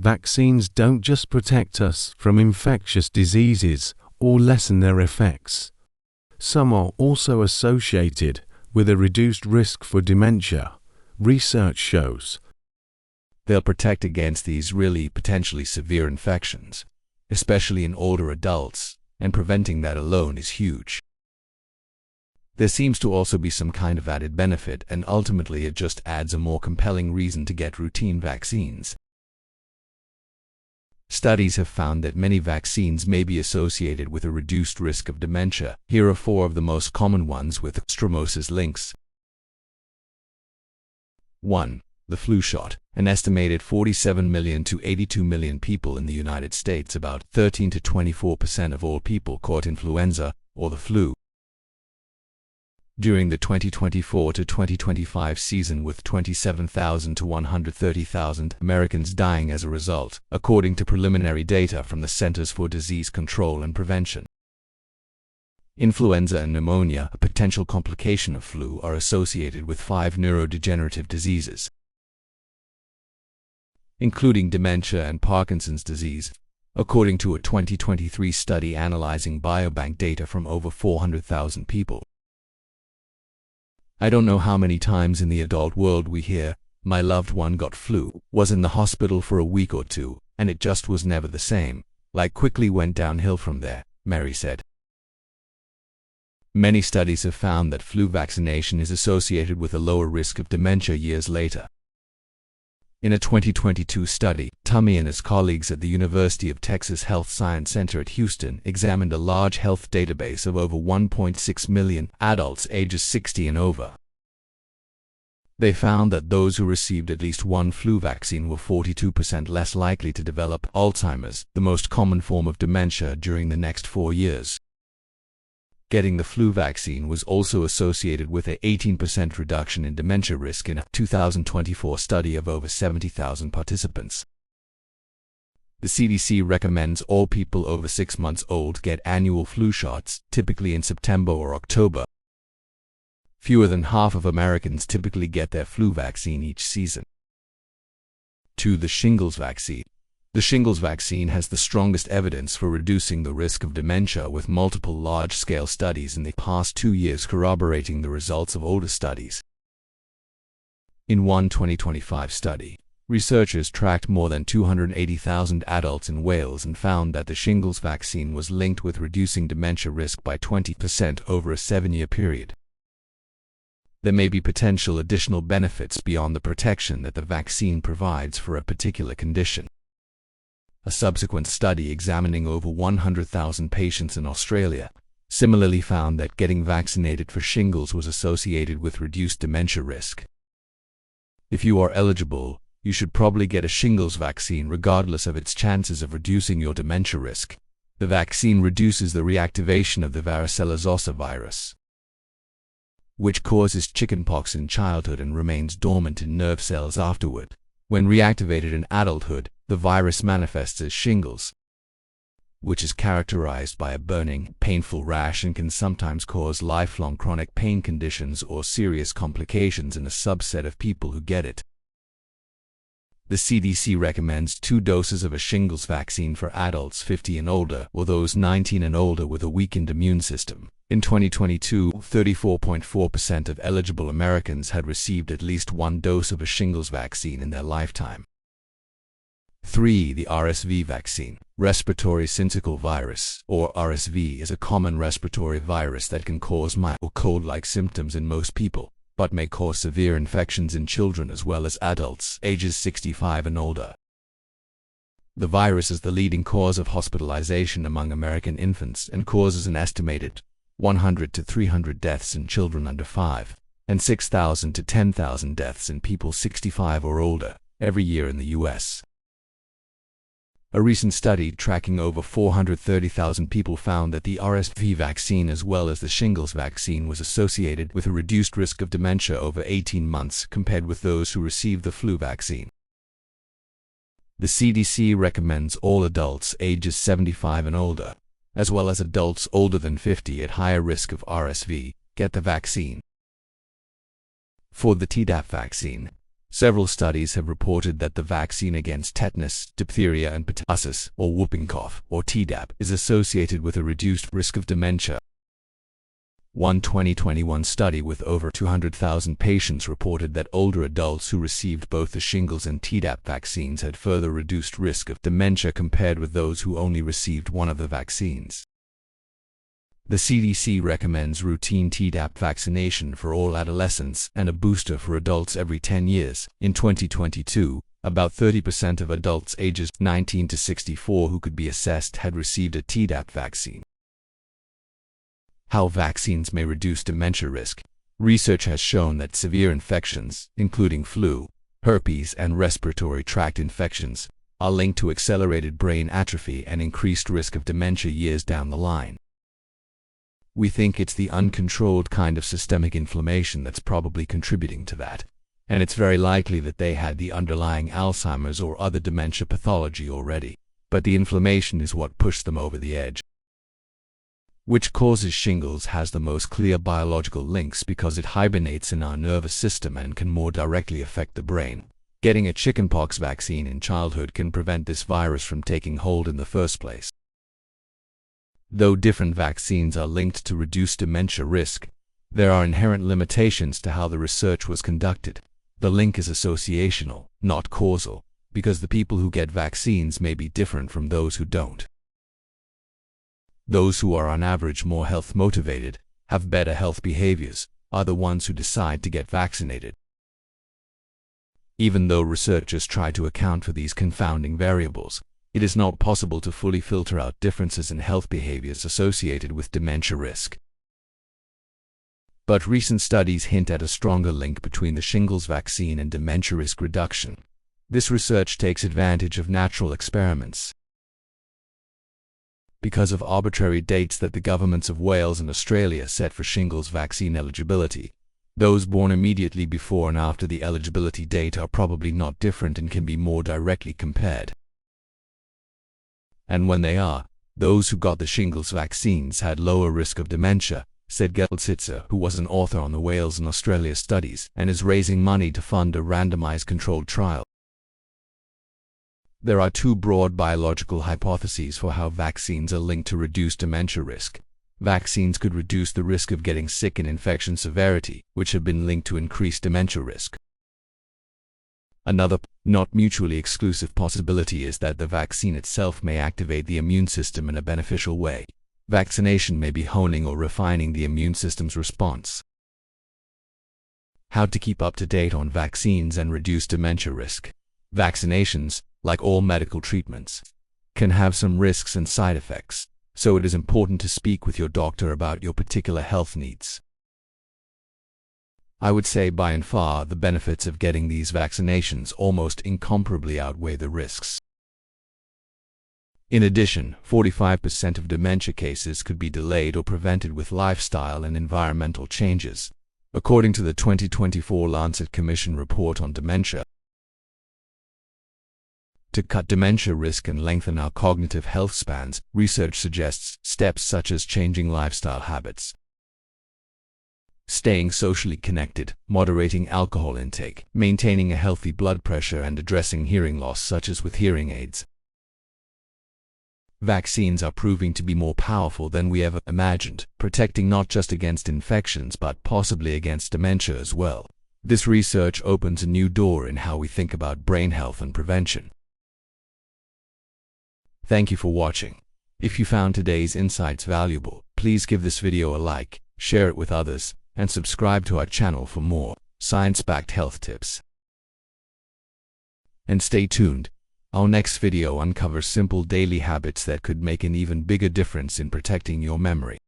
Vaccines don't just protect us from infectious diseases or lessen their effects. Some are also associated with a reduced risk for dementia, research shows. They'll protect against these really potentially severe infections, especially in older adults, and preventing that alone is huge. There seems to also be some kind of added benefit, and ultimately it just adds a more compelling reason to get routine vaccines. Studies have found that many vaccines may be associated with a reduced risk of dementia. Here are 4 of the most common ones with stromosis links. 1. The flu shot. An estimated 47 million to 82 million people in the United States, about 13 to 24% of all people, caught influenza or the flu during the 2024 to 2025 season, with 27,000 to 130,000 Americans dying as a result, according to preliminary data from the Centers for Disease Control and Prevention. Influenza and pneumonia, a potential complication of flu, are associated with 5 neurodegenerative diseases, including dementia and Parkinson's disease, according to a 2023 study analyzing biobank data from over 400,000 people. I don't know how many times in the adult world we hear, "My loved one got flu, was in the hospital for a week or 2, and it just was never the same. Like quickly went downhill from there," Mary said. Many studies have found that flu vaccination is associated with a lower risk of dementia years later. In a 2022 study, Tummy and his colleagues at the University of Texas Health Science Center at Houston examined a large health database of over 1.6 million adults ages 60 and over. They found that those who received at least one flu vaccine were 42% less likely to develop Alzheimer's, the most common form of dementia, during the next 4 years. Getting the flu vaccine was also associated with an 18% reduction in dementia risk in a 2024 study of over 70,000 participants. The CDC recommends all people over 6 months old get annual flu shots, typically in September or October. Fewer than half of Americans typically get their flu vaccine each season. 2. The shingles vaccine. The shingles vaccine has the strongest evidence for reducing the risk of dementia, with multiple large-scale studies in the past 2 years corroborating the results of older studies. In one 2025 study, researchers tracked more than 280,000 adults in Wales and found that the shingles vaccine was linked with reducing dementia risk by 20% over a 7-year period. There may be potential additional benefits beyond the protection that the vaccine provides for a particular condition. A subsequent study examining over 100,000 patients in Australia similarly found that getting vaccinated for shingles was associated with reduced dementia risk. If you are eligible, you should probably get a shingles vaccine regardless of its chances of reducing your dementia risk. The vaccine reduces the reactivation of the varicella-zoster virus, which causes chickenpox in childhood and remains dormant in nerve cells afterward. When reactivated in adulthood, the virus manifests as shingles, which is characterized by a burning, painful rash and can sometimes cause lifelong chronic pain conditions or serious complications in a subset of people who get it. The CDC recommends 2 doses of a shingles vaccine for adults 50 and older, or those 19 and older with a weakened immune system. In 2022, 34.4% of eligible Americans had received at least 1 dose of a shingles vaccine in their lifetime. 3. The RSV vaccine. Respiratory syncytial virus, or RSV, is a common respiratory virus that can cause mild or cold-like symptoms in most people, but may cause severe infections in children as well as adults ages 65 and older. The virus is the leading cause of hospitalization among American infants and causes an estimated 100 to 300 deaths in children under 5, and 6,000 to 10,000 deaths in people 65 or older every year in the U.S. A recent study tracking over 430,000 people found that the RSV vaccine as well as the shingles vaccine was associated with a reduced risk of dementia over 18 months compared with those who received the flu vaccine. The CDC recommends all adults ages 75 and older, as well as adults older than 50 at higher risk of RSV, get the vaccine. For the Tdap vaccine, Several studies have reported that the vaccine against tetanus, diphtheria and pertussis, or whooping cough, or Tdap, is associated with a reduced risk of dementia. One 2021 study with over 200,000 patients reported that older adults who received both the shingles and Tdap vaccines had further reduced risk of dementia compared with those who only received one of the vaccines. The CDC recommends routine Tdap vaccination for all adolescents and a booster for adults every 10 years. In 2022, about 30% of adults ages 19 to 64 who could be assessed had received a Tdap vaccine. How vaccines may reduce dementia risk. Research has shown that severe infections, including flu, herpes, and respiratory tract infections, are linked to accelerated brain atrophy and increased risk of dementia years down the line. We think it's the uncontrolled kind of systemic inflammation that's probably contributing to that, and it's very likely that they had the underlying Alzheimer's or other dementia pathology already, but the inflammation is what pushed them over the edge. Which causes shingles has the most clear biological links because it hibernates in our nervous system and can more directly affect the brain. Getting a chickenpox vaccine in childhood can prevent this virus from taking hold in the first place. Though different vaccines are linked to reduce dementia risk, there are inherent limitations to how the research was conducted. The link is associational, not causal, because the people who get vaccines may be different from those who don't. Those who are on average more health motivated, have better health behaviors, are the ones who decide to get vaccinated. Even though researchers try to account for these confounding variables, it is not possible to fully filter out differences in health behaviors associated with dementia risk. But recent studies hint at a stronger link between the shingles vaccine and dementia risk reduction. This research takes advantage of natural experiments. Because of arbitrary dates that the governments of Wales and Australia set for shingles vaccine eligibility, those born immediately before and after the eligibility date are probably not different and can be more directly compared. And when they are, those who got the shingles vaccines had lower risk of dementia, said Geldsitzer, who was an author on the Wales and Australia studies and is raising money to fund a randomized controlled trial. There are two broad biological hypotheses for how vaccines are linked to reduce dementia risk. Vaccines could reduce the risk of getting sick and infection severity, which have been linked to increased dementia risk. Another, not mutually exclusive possibility is that the vaccine itself may activate the immune system in a beneficial way. Vaccination may be honing or refining the immune system's response. How to keep up to date on vaccines and reduce dementia risk. Vaccinations, like all medical treatments, can have some risks and side effects, so it is important to speak with your doctor about your particular health needs. I would say by and far the benefits of getting these vaccinations almost incomparably outweigh the risks. In addition, 45% of dementia cases could be delayed or prevented with lifestyle and environmental changes, according to the 2024 Lancet Commission report on dementia. To cut dementia risk and lengthen our cognitive health spans, research suggests steps such as changing lifestyle habits, staying socially connected, moderating alcohol intake, maintaining a healthy blood pressure, and addressing hearing loss such as with hearing aids. Vaccines are proving to be more powerful than we ever imagined, protecting not just against infections but possibly against dementia as well. This research opens a new door in how we think about brain health and prevention. Thank you for watching. If you found today's insights valuable, please give this video a like, share it with others, and subscribe to our channel for more science-backed health tips. And stay tuned. Our next video uncovers simple daily habits that could make an even bigger difference in protecting your memory.